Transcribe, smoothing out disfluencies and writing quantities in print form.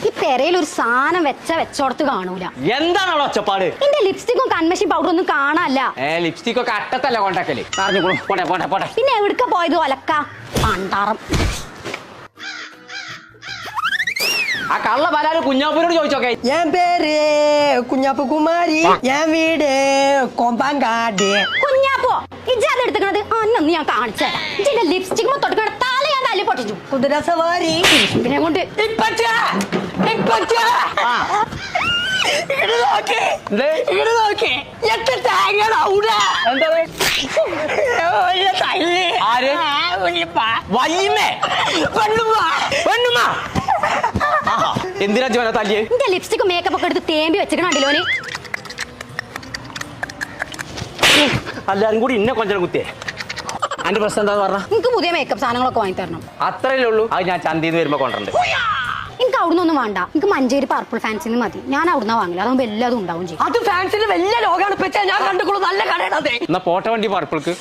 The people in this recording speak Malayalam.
ഈ പെരയിൽ ഒരു സാധനം വെച്ചോടത്ത് കാണൂല. എന്താണ് അവിടെ ഒച്ചപ്പാട്? എന്റെ ലിപ്സ്റ്റിക്കും കൺമഷി പൗഡർ ഒന്നും കാണാല്ല. ലിപ്സ്റ്റിക് ഒക്കെ അട്ടത്തല്ല കൊണ്ടാക്കല്. പോട്ടെ. പിന്നെ എവിടുക്ക പോയത് ഒലക്ക പണ്ടാറം. ആ കള്ള പലാല് കുഞ്ഞാപ്പൂരോട് ചോദിച്ചോക്കെ. ഞാൻ പേര് കുഞ്ഞാപ്പു കുമാരി, ഞാൻ വീട് കൊമ്പാങ്കാട്. കുഞ്ഞാപ്പോ ഇജാത് എടുക്കുന്നത് അന്നൊന്ന് ഞാൻ കാണിച്ചുതരാം. ഇജിന്റെ ലിപ്സ്റ്റിക് തൊട്ടുകട തല ഞാൻ തല്ലി പൊട്ടിച്ചു. കുതിരസവാരി ഇതിനെ കൊണ്ട് എന്തിനാ ജോന തല്ലിയേ? എന്റെ ലിപ്സ്റ്റിക് മേക്കപ്പ് ഒക്കെ എടുത്ത് തേമ്പി വെച്ചിക്കണോന്. എല്ലാരും കൂടി ഇന്നെ കൊഞ്ചം കുത്തിയേ. അന്റെ പ്രശ്നം എന്താന്ന് പറഞ്ഞ? എനിക്ക് പുതിയ മേക്കപ്പ് സാധനങ്ങളൊക്കെ വാങ്ങി തരണം. അത്രയല്ലേ ഉള്ളൂ. അത് ഞാൻ ചന്തീന്ന് വരുമ്പോ കൊണ്ടുണ്ട്. എനിക്ക് അവിടുന്ന് ഒന്നും വേണ്ട. എനിക്ക് മഞ്ചേരി പർപ്പിൾ ഫാൻസിന്ന് മതി. ഞാൻ അവിടുന്ന് വാങ്ങില്ല. അതാകുമ്പോ എല്ലാതും ഉണ്ടാവും ചെയ്യും. അത് ഫാൻസിന് വലിയ ലോകമാണ്. ഞാൻ കണ്ടുകൊള്ളു. നല്ല കടയാണ്. എന്നാ പോട്ടെ വണ്ടി പർപ്പിൾക്ക്.